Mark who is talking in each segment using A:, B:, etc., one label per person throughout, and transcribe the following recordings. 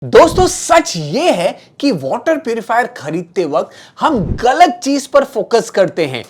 A: दोस्तों सच ये है कि वाटर प्यूरिफायर खरीदते वक्त हम गलत चीज पर फोकस करते हैं।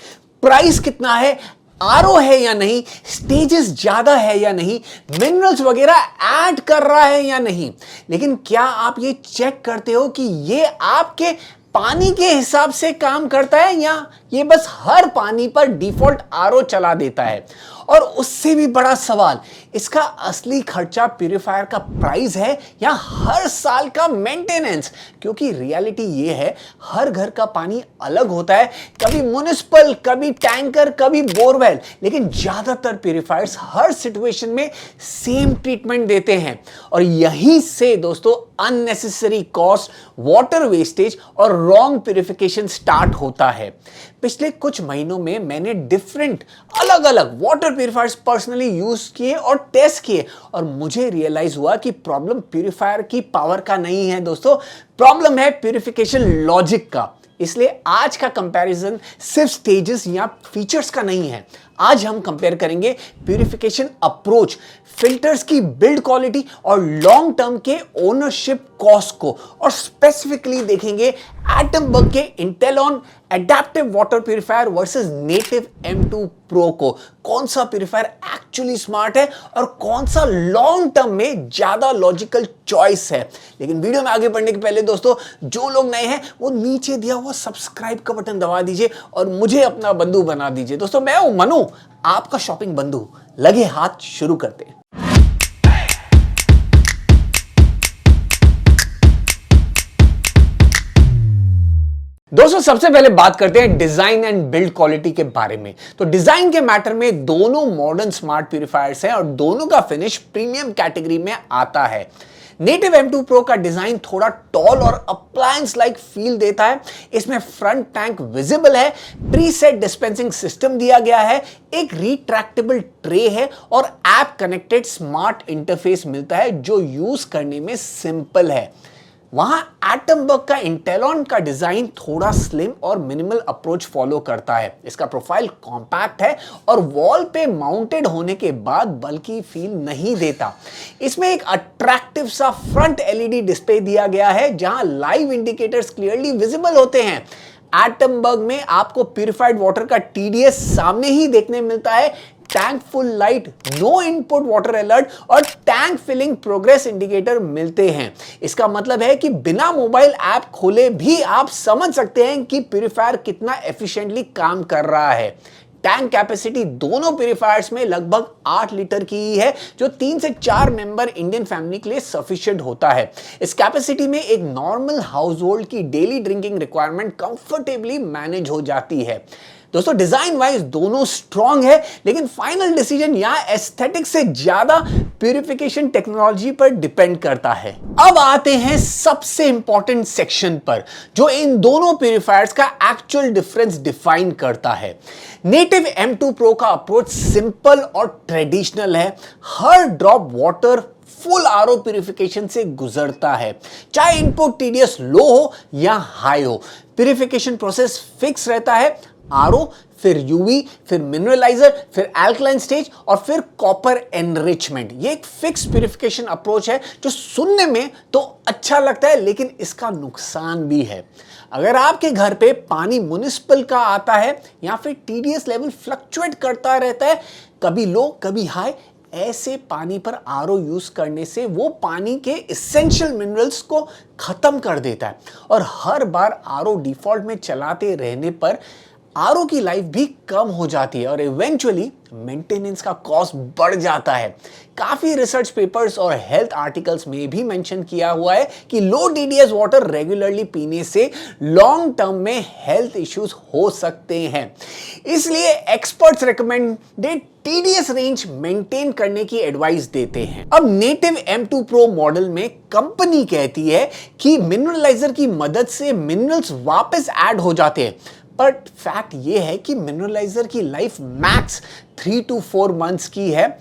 A: प्राइस कितना है, आरओ है या नहीं, स्टेजेस ज्यादा है या नहीं, मिनरल्स वगैरह ऐड कर रहा है या नहीं। लेकिन क्या आप ये चेक करते हो कि ये आपके पानी के हिसाब से काम करता है या ये बस हर पानी पर डिफॉल्ट आरओ चला देता है। और उससे भी बड़ा सवाल, इसका असली खर्चा प्यूरिफायर का प्राइस है या हर साल का मेंटेनेंस। क्योंकि रियलिटी ये है, हर घर का पानी अलग होता है, कभी म्युनिसिपल, कभी टैंकर, कभी बोरवेल, लेकिन ज्यादातर प्यूरिफायर्स हर सिचुएशन में सेम ट्रीटमेंट देते हैं। और यहीं से दोस्तों अननेसेसरी कॉस्ट, वाटर वेस्टेज और रॉन्ग प्यूरिफिकेशन स्टार्ट होता है। पिछले कुछ महीनों में मैंने डिफरेंट अलग अलग वाटर प्यूरिफायर्स पर्सनली यूज किए और टेस्ट किए, और मुझे रियलाइज हुआ कि प्रॉब्लम प्यूरिफायर की पावर का नहीं है दोस्तों, प्रॉब्लम है प्यूरिफिकेशन लॉजिक का। इसलिए आज का कंपैरिजन सिर्फ स्टेजेस या फीचर्स का नहीं है। आज हम कंपेयर करेंगे प्यूरिफिकेशन अप्रोच, फिल्टर्स की बिल्ड क्वालिटी और लॉन्ग टर्म के ओनरशिप कॉस्ट को, और स्पेसिफिकली देखेंगे एटमबर्ग के इंटेलॉन adaptive water purifier versus native M2 Pro को। कौन सा प्यूरिफायर एक्चुअली स्मार्ट है और कौन सा लॉन्ग टर्म में ज्यादा लॉजिकल चॉइस है। लेकिन वीडियो में आगे बढ़ने के पहले दोस्तों, जो लोग नए हैं वो नीचे दिया हुआ सब्सक्राइब का बटन दबा दीजिए और मुझे अपना बंधु बना दीजिए। दोस्तों मैं हूं मनु, आपका शॉपिंग बंधु। लगे हाथ शुरू करते हैं। दोस्तों सबसे पहले बात करते हैं डिजाइन एंड बिल्ड क्वालिटी के बारे में। तो डिजाइन के मैटर में दोनों मॉडर्न स्मार्ट प्यूरिफायर्स हैं और दोनों का फिनिश प्रीमियम कैटेगरी में आता है। नेटिव M2 Pro का डिजाइन थोड़ा टॉल और अप्लायंस लाइक फील देता है। इसमें फ्रंट टैंक विजिबल है, प्रीसेट डिस्पेंसिंग सिस्टम दिया गया है, एक रिट्रैक्टेबल ट्रे है और ऐप कनेक्टेड स्मार्ट इंटरफेस मिलता है जो यूज करने में सिंपल है। वहां एटमबर्ग का इंटेलॉन का डिजाइन थोड़ा स्लिम और मिनिमल अप्रोच फॉलो करता है। इसका प्रोफाइल कॉम्पैक्ट है और वॉल पे माउंटेड होने के बाद बल्कि फील नहीं देता। इसमें एक अट्रैक्टिव सा फ्रंट LED डिस्प्ले दिया गया है जहां लाइव इंडिकेटर्स क्लियरली विजिबल होते हैं। एटमबर्ग में आपको प्यूरिफाइड वाटर का TDS सामने ही देखने मिलता है, tank full light, no input water alert और टैंक फिलिंग प्रोग्रेस इंडिकेटर मिलते हैं। इसका मतलब है कि बिना मोबाइल ऐप खोले भी आप समझ सकते हैं कि प्यूरिफायर कितना एफिशिएंटली काम कर रहा है। टैंक कैपेसिटी दोनों प्यूरिफायर्स में लगभग 8 लीटर की ही है, जो 3 से 4 मेंबर इंडियन फैमिली के लिए सफिशिएंट होता है। इस कैपेसिटी में एक नॉर्मल हाउस होल्ड की daily drinking requirement comfortably manage हो जाती है। दोस्तों डिजाइन वाइज दोनों स्ट्रॉन्ग है, लेकिन फाइनल डिसीजन यहां एस्थेटिक से ज्यादा प्यूरिफिकेशन टेक्नोलॉजी पर डिपेंड करता है। अब आते हैं सबसे इंपॉर्टेंट सेक्शन पर, जो इन दोनों प्यूरिफायर्स का एक्चुअल डिफरेंस डिफाइन करता है। नेटिव M2 Pro का अप्रोच सिंपल और ट्रेडिशनल है। हर drop water full RO purification से गुजरता है, चाहे इनपुट TDS लो हो या हाई हो। प्यूरिफिकेशन प्रोसेस फिक्स रहता है, आरओ, फिर यूवी, फिर मिनरलाइजर, फिर एल्कलाइन स्टेज और फिर कॉपर एनरिचमेंट। ये एक फिक्स प्यूरिफिकेशन अप्रोच है जो सुनने में तो अच्छा लगता है, लेकिन इसका नुकसान भी है। अगर आपके घर पे पानी म्युनिसिपल का आता है या फिर TDS लेवल फ्लक्चुएट करता रहता है, कभी लो कभी हाई, ऐसे पानी पर आरओ यूज करने से वो पानी के एसेंशियल मिनरल्स को खत्म कर देता है। और हर बार आरओ डिफॉल्ट में चलाते रहने पर आरओ की लाइफ भी कम हो जाती है और इवेंचुअली मेंटेनेंस का कॉस्ट बढ़ जाता है। काफी रिसर्च पेपर्स और हेल्थ आर्टिकल्स में भी मेंशन किया हुआ है कि लो TDS वाटर रेगुलरली पीने से लॉन्ग टर्म में हेल्थ इश्यूज हो सकते हैं। इसलिए experts recommended TDS range maintain करने की एडवाइस देते हैं। अब नेटिव M2 Pro मॉडल में कंपनी कहती है कि मिनरलाइजर की मदद से मिनरल्स वापस ऐड हो जाते हैं, बट फैक्ट ये है कि मिनरलाइजर की लाइफ मैक्स 3 to 4 मंथ्स की है।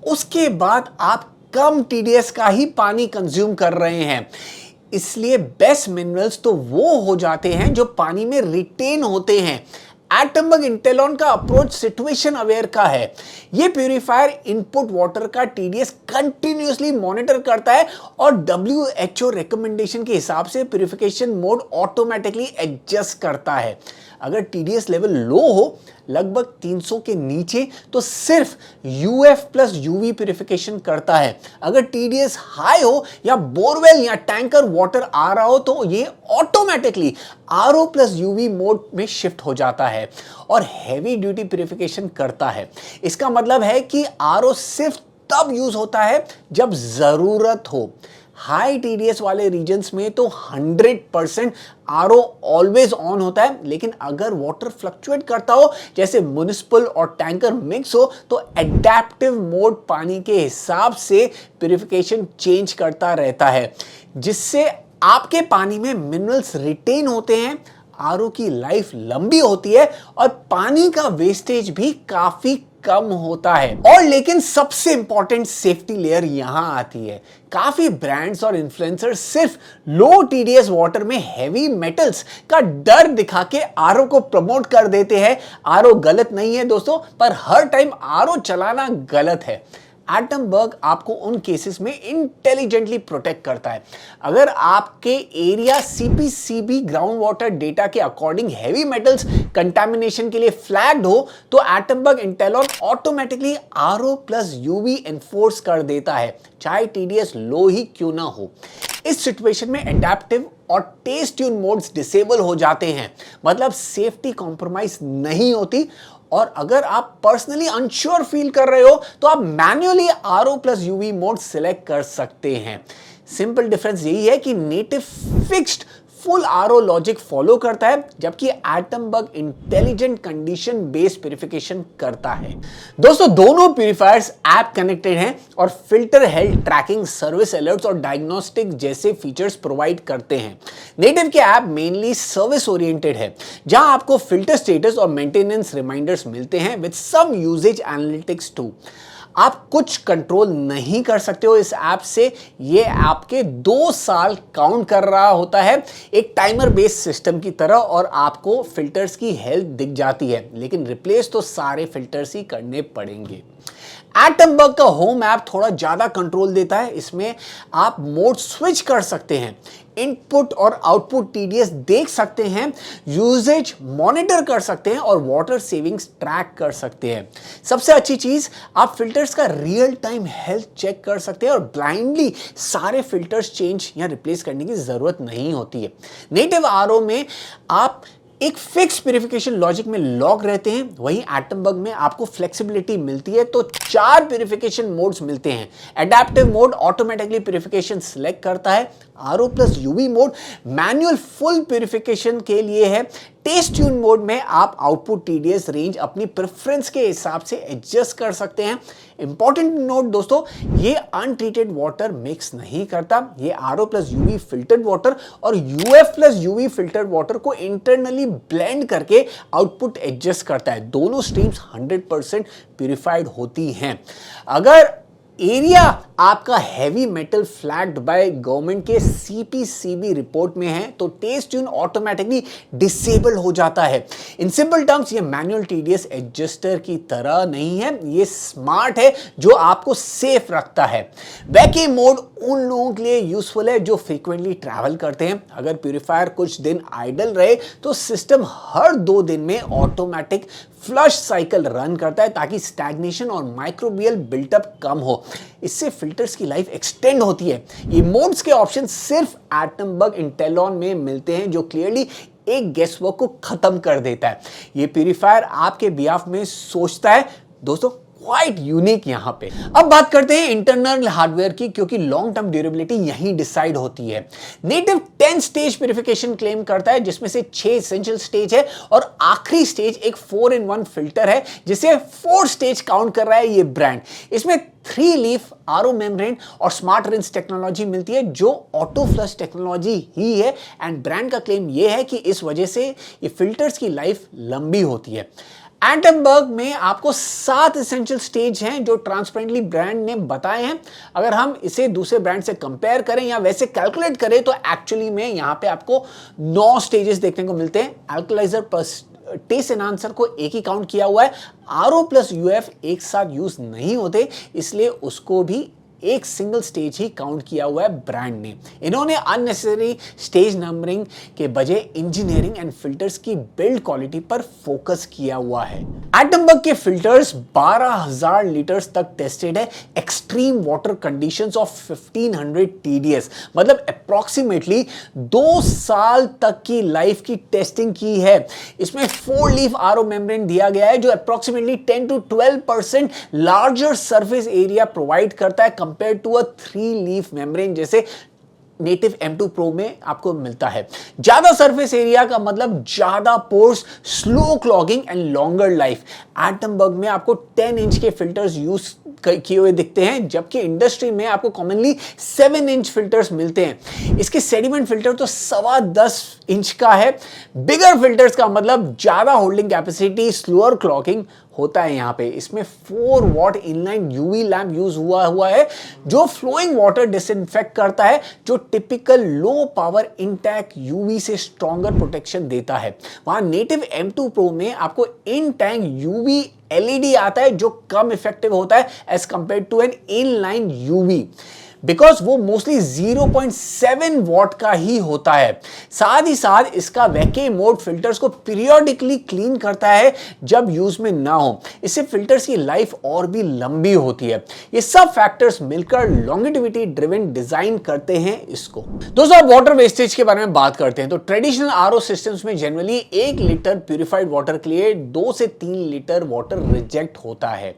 A: उसके बाद आप कम TDS का ही पानी कंज्यूम कर रहे हैं। इसलिए बेस्ट मिनरल्स तो वो हो जाते हैं जो पानी में रिटेन होते हैं। एटमबग इंटेलॉन का अप्रोच सिचुएशन अवेयर का है। ये प्यूरिफायर इनपुट वाटर का टीडीएस कंटिन्यूअसली मॉनिटर करता है और WHO रिकमेंडेशन के हिसाब से प्यूरिफिकेशन मोड ऑटोमेटिकली एडजस्ट करता है। अगर टीडीएस लेवल लो हो, लगभग 300 के नीचे, तो सिर्फ यूएफ प्लस यूवी प्यूरिफिकेशन करता है। अगर टीडीएस हाई हो या बोरवेल या टैंकर वाटर आ रहा हो तो ये automatically RO plus UV mode में शिफ्ट हो जाता है और हैवी ड्यूटी प्यूरिफिकेशन करता है। इसका मतलब है कि आरओ सिर्फ तब यूज होता है जब जरूरत हो। हाई टीडीएस वाले रीजन्स में तो 100% आरओ ऑलवेज ऑन होता है, लेकिन अगर वाटर फ्लक्चुएट करता हो, जैसे म्युनिसिपल और टैंकर मिक्स हो, तो एडेप्टिव मोड पानी के हिसाब से प्यूरिफिकेशन चेंज करता रहता है, जिससे आपके पानी में मिनरल्स रिटेन होते हैं, आरओ की लाइफ लंबी होती है और पानी का वेस्टेज भी काफी कम होता है। और लेकिन सबसे इंपॉर्टेंट सेफ्टी लेयर यहां आती है। काफी ब्रांड्स और इन्फ्लुएंसर्स सिर्फ लो टीडीएस वाटर में हैवी मेटल्स का डर दिखा के आरओ को प्रमोट कर देते हैं। आरओ गलत नहीं है दोस्तों, पर हर टाइम आरओ चलाना गलत है। एटमबग आपको उन केसेस में इंटेलिजेंटली प्रोटेक्ट करता है। अगर आपके area CPCB ground water data के अकॉर्डिंग हैवी मेटल्स कंटामिनेशन के लिए फ्लैग्ड हो, तो Atomberg Intellon automatically RO plus UV enforce कर देता है, चाहे टीडीएस लो ही क्यों ना हो। इस सिचुएशन में एडेप्टिव और टेस्ट ट्यून मोड्स डिसेबल हो जाते हैं, मतलब सेफ्टी कॉम्प्रोमाइज नहीं होती। और अगर आप पर्सनली अनश्योर फील कर रहे हो तो आप manually RO plus UV mode select कर सकते हैं। सिंपल डिफरेंस यही है कि native fixed full RO logic follow करता है, जबकि एटमबग इंटेलिजेंट कंडीशन बेस्ड प्यूरिफिकेशन करता है। दोस्तों, दोनों प्यूरिफायर्स ऐप कनेक्टेड हैं और filter health trekking, service alerts और डायग्नोस्टिक जैसे फीचर्स प्रोवाइड करते हैं। नेटिव के ऐप मेनली सर्विस ओरिएंटेड है, जहां आपको फिल्टर स्टेटस और मेंटेनेंस रिमाइंडर्स मिलते हैं with some usage analytics too. आप कुछ कंट्रोल नहीं कर सकते हो इस ऐप से। ये आपके 2 साल काउंट कर रहा होता है एक टाइमर बेस्ड सिस्टम की तरह, और आपको फिल्टर्स की हेल्थ दिख जाती है, लेकिन रिप्लेस तो सारे फिल्टर्स ही करने पड़ेंगे। एटमबग का होम ऐप थोड़ा ज्यादा कंट्रोल देता है। इसमें आप मोड स्विच कर सकते हैं, इनपुट और आउटपुट टीडीएस देख सकते हैं, यूजेज मॉनिटर कर सकते हैं और वाटर सेविंग्स ट्रैक कर सकते हैं। सबसे अच्छी चीज, आप फिल्टर्स का रियल टाइम हेल्थ चेक कर सकते हैं और ब्लाइंडली सारे फिल्टर्स चेंज या रिप्लेस करने की जरूरत नहीं होती है। नेटिव आरओ में आप एक फिक्स प्यूरिफिकेशन लॉजिक में लॉक रहते हैं, वहीं एटमबग में आपको फ्लेक्सिबिलिटी मिलती है। तो 4 प्यूरिफिकेशन मोड्स मिलते हैं। Adaptive mode automatically purification select करता है। RO plus UV mode manual full purification के लिए है। टेस्ट ट्यून मोड में आप आउटपुट टीडीएस रेंज अपनी प्रेफरेंस के हिसाब से एडजस्ट कर सकते हैं। इंपॉर्टेंट नोट दोस्तों, ये अनट्रीटेड वाटर मिक्स नहीं करता। ये RO plus UV filtered water और UF plus UV filtered water को इंटरनली ब्लेंड करके आउटपुट एडजस्ट करता है। दोनों स्ट्रीम्स 100% प्यूरिफाइड होती हैं। अगर एरिया आपका heavy metal flagged by government के सीपीसीबी रिपोर्ट में है, तो टेस्ट ट्यून ऑटोमेटिकली डिसेबल हो जाता है। इन सिंपल टर्म्स, ये मैनुअल टीडीएस एडजस्टर की तरह नहीं है, ये स्मार्ट है जो आपको सेफ रखता है। वैक्यूम मोड उन लोगों के लिए यूजफुल है जो फ्रीक्वेंटली ट्रैवल करते हैं। अगर प्यूरिफायर कुछ दिन आइडल रहे तो सिस्टम हर 2 दिन में ऑटोमेटिक फ्लश साइकिल रन करता है, ताकि स्टैग्नेशन और माइक्रोबियल बिल्टअप कम हो। इससे फिल्टर्स की लाइफ एक्सटेंड होती है। ये मोड्स के ऑप्शन सिर्फ एटमबग इंटेलॉन में मिलते हैं, जो क्लियरली एक गेसवर्क को खत्म कर देता है। ये प्यूरिफायर आपके बिहाफ में सोचता है दोस्तों, क्वाइट यूनिक यहां पे। अब बात करते हैं इंटरनल हार्डवेयर की, क्योंकि लॉन्ग टर्म ड्यूरेबिलिटी यहीं डिसाइड होती है। नेटिव 10 स्टेज प्यूरिफिकेशन क्लेम करता है, जिसमें से 6 एसेंशियल स्टेज है और आखिरी स्टेज एक 4-in-1 फिल्टर है, जिसे 4 स्टेज काउंट कर रहा है ये ब्रांड। इसमें 3 लीफ आरओ मेम्ब्रेन और स्मार्ट रिंस टेक्नोलॉजी मिलती है, जो ऑटो फ्लश टेक्नोलॉजी ही है। एंड ब्रांड का क्लेम ये है कि इस वजह से ये फिल्टर्स की लाइफ लंबी होती है। एटमबग में आपको 7 एसेंशियल स्टेज हैं जो ट्रांसपेरेंटली ब्रांड ने बताए हैं। अगर हम इसे दूसरे ब्रांड से कंपेयर करें या वैसे कैलकुलेट करें, तो एक्चुअली में यहां पे आपको 9 स्टेजेस देखने को मिलते हैं। अल्कलाइजर टेस्ट एनहांसर को एक ही काउंट किया हुआ है। आरओ प्लस यूएफ एक साथ यूज नहीं होते, इसलिए उसको भी एक सिंगल स्टेज ही काउंट किया हुआ है ब्रांड ने। इन्होंने अननेसेसरी स्टेज नंबरिंग के बजाय इंजीनियरिंग एंड फिल्टर्स की बिल्ड क्वालिटी पर फोकस किया हुआ है। एटमबर्ग के फिल्टर्स 12,000 लीटर्स तक टेस्टेड है extreme water conditions of 1500 TDS, मतलब अप्रॉक्सीमेटली 2 साल तक की लाइफ की टेस्टिंग की है। इसमें 4 लीफ आरओ मेम्ब्रेन दिया गया है जो approximately 10 to 12% larger surface area provide करता है compare to a 3 leaf membrane जैसे नेटिव M2 Pro में आपको मिलता है। ज्यादा सरफेस एरिया का मतलब ज्यादा pores, slow clogging and longer life. Atomberg में आपको 10 इंच के फिल्टर्स यूज किए हुए दिखते हैं, जबकि इंडस्ट्री में आपको कॉमनली 7 इंच फिल्टर्स मिलते हैं। इसके सेडिमेंट फिल्टर तो 10.25 इंच का है। बिगर फिल्टर्स का मतलब ज्यादा होल्डिंग कैपेसिटी, स्लोअर क्लॉगिंग होता है। यहाँ पे इसमें 4 what inline UV lamp use हुआ है जो फ्लोइंग वाटर डिसइंफेक्ट करता है, जो typical low power intact UV से स्ट्रॉन्गर प्रोटेक्शन देता है। वहां नेटिव M2 Pro में आपको इन टैंक यूवी LED आता है जो कम इफेक्टिव होता है as compare to an inline UV, because वो मोस्टली 0.7 वॉट का ही होता है। साथ ही साथ इसका वैक्यूम मोड फिल्टर्स को पीरियोडिकली क्लीन करता है जब यूज में ना हो। इससे फिल्टर्स की लाइफ और भी लंबी होती है। ये सब फैक्टर्स मिलकर लॉन्गेटिविटी ड्रिवन डिजाइन करते हैं इसको। दोस्तों अब वाटर वेस्टेज के बारे में बात करते हैं। तो ट्रेडिशनल आरओ सिस्टम्स में जनरली 1 लीटर प्यूरिफाइड वाटर के लिए 2 से 3 लीटर वाटर रिजेक्ट होता है।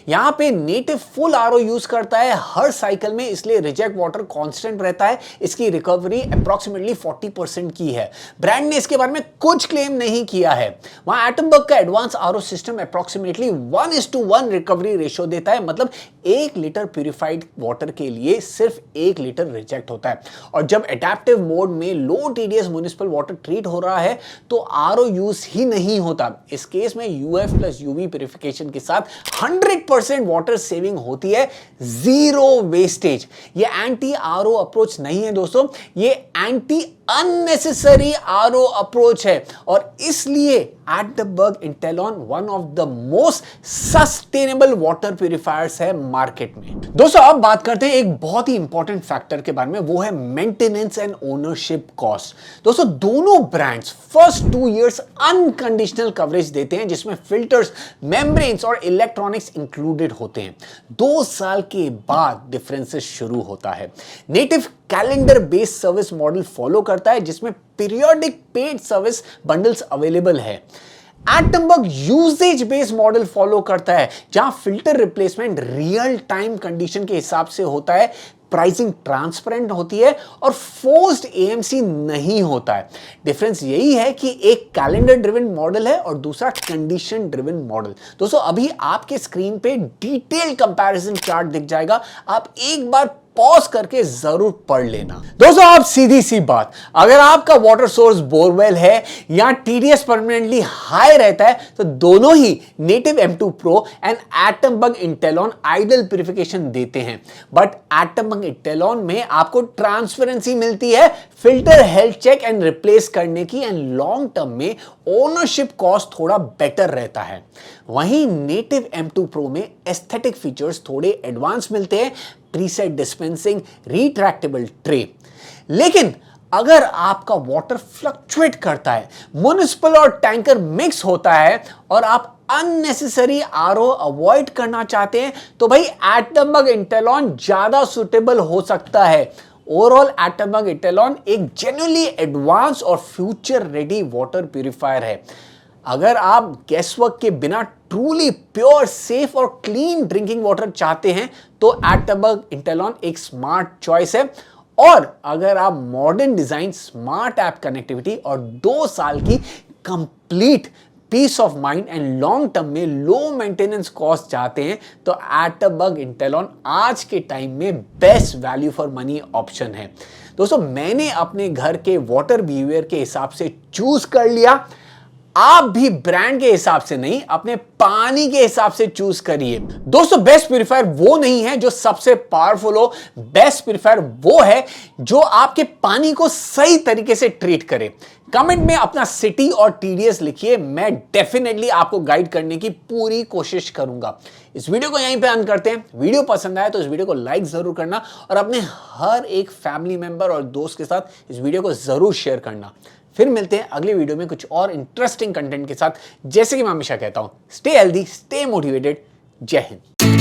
A: यहां पे नेटिव फुल आरओ यूज करता है हर साइकिल में, इसलिए रिजेक्ट वाटर कांस्टेंट रहता है। इसकी रिकवरी अप्रॉक्सीमेटली 40% की है। ब्रांड ने इसके बारे में कुछ क्लेम नहीं किया है। वहां एटमबर्ग का advance RO system approximately 1:1 recovery ratio देता है, मतलब 1 लीटर प्यूरिफाइड वाटर के लिए सिर्फ 1 लीटर रिजेक्ट होता है। और जब एडेप्टिव मोड में लो TDS म्युनिसिपल वाटर ट्रीट हो रहा है तो आरओ यूज ही नहीं होता। इस केस में यूएफ प्लस यूवी प्यूरिफिकेशन के साथ 100% वाटर सेविंग होती है, जीरो वेस्टेज। ये एंटी आरओ अप्रोच नहीं है दोस्तों, ये एंटी अननेसेसरी आरओ अप्रोच है। और इसलिए Atomberg इंटेलॉन one of the most sustainable water purifiers है मार्केट में। दोस्तों अब बात करते हैं एक बहुत ही इंपॉर्टेंट फैक्टर के बारे में, वो है मेंटेनेंस एंड ओनरशिप कॉस्ट। दोस्तों दोनों brands first 2 years unconditional coverage देते हैं, जिसमें फिल्टर्स, मेम्ब्रेन्स और इलेक्ट्रॉनिक्स इंक्लूडेड होते हैं। 2 साल के बाद डिफरेंसेस शुरू होता है। Native calendar based service model follow करता है, जिसमें periodic paid service bundles available है। Atomberg usage based model follow करता है, जहां filter replacement real time condition के हिसाब से होता है, प्राइसिंग ट्रांसपेरेंट होती है और फोर्स्ड AMC नहीं होता है। डिफरेंस यही है कि एक कैलेंडर ड्रिवन मॉडल है और दूसरा कंडीशन ड्रिवन मॉडल। दोस्तों अभी आपके स्क्रीन पे डिटेल कंपैरिजन चार्ट दिख जाएगा, आप एक बार पॉज करके जरूर पढ़ लेना। दोस्तों आप सीधी सी बात, अगर आपका वाटर सोर्स बोरवेल है या TDS परमानेंटली हाई रहता है तो दोनों ही Native M2 Pro and Atomberg Intellon ideal purification देते हैं। बट एटमबर्ग इंटेलॉन में आपको ट्रांसपेरेंसी मिलती है, filter health check and replace करने की, एंड लॉन्ग टर्म में ओनरशिप कॉस्ट थोड़ा बेटर रहता है। वहीं नेटिव M2 Pro में एस्थेटिक फीचर्स थोड़े एडवांस मिलते हैं, प्रीसेट डिस्पेंसिंग, रिट्रैक्टेबल ट्रे। लेकिन अगर आपका वाटर फ्लक्चुएट करता है, म्युनिसिपल और टैंकर मिक्स होता है और आप अननेसेसरी आरओ अवॉइड करना चाहते हैं तो भाई एटमबर्ग इंटेलॉन ज्यादा सुटेबल हो सकता है। ओवरऑल एटमबर्ग इंटेलॉन एक जेन्युइनली एडवांस और फ्यूचर रेडी वाटर प्यूरिफायर है। अगर आप गैसवर्क के बिना ट्रूली प्योर, सेफ और क्लीन ड्रिंकिंग वाटर चाहते हैं तो एटमबर्ग इंटेलॉन एक स्मार्ट चॉइस है। और अगर आप modern design, smart app connectivity और 2 साल की complete peace of mind and long term में लो मेंटेनेंस कॉस्ट चाहते हैं तो एटमबर्ग इंटेलॉन आज के टाइम में best value for money option है। दोस्तों मैंने अपने घर के वाटर बिहेवियर के हिसाब से चूज कर लिया। आप भी ब्रांड के हिसाब से नहीं, अपने पानी के हिसाब से चूज करिए। दोस्तों, बेस्ट प्यूरिफायर वो नहीं है जो सबसे पावरफुल हो। बेस्ट प्यूरिफायर वो है जो आपके पानी को सही तरीके से ट्रीट करे। कमेंट में अपना सिटी और टीडीएस लिखिए, मैं डेफिनेटली आपको गाइड करने की पूरी कोशिश करूंगा। इस वीडियो को यहीं पे अंत करते हैं। वीडियो पसंद आया तो इस वीडियो को लाइक जरूर करना और अपने हर एक फैमिली मेंबर और दोस्त के साथ इस वीडियो को जरूर शेयर करना। फिर मिलते हैं अगले वीडियो में कुछ और इंटरेस्टिंग कंटेंट के साथ। जैसे कि मैं हमेशा कहता हूं, स्टे हेल्दी, स्टे मोटिवेटेड। जय हिंद।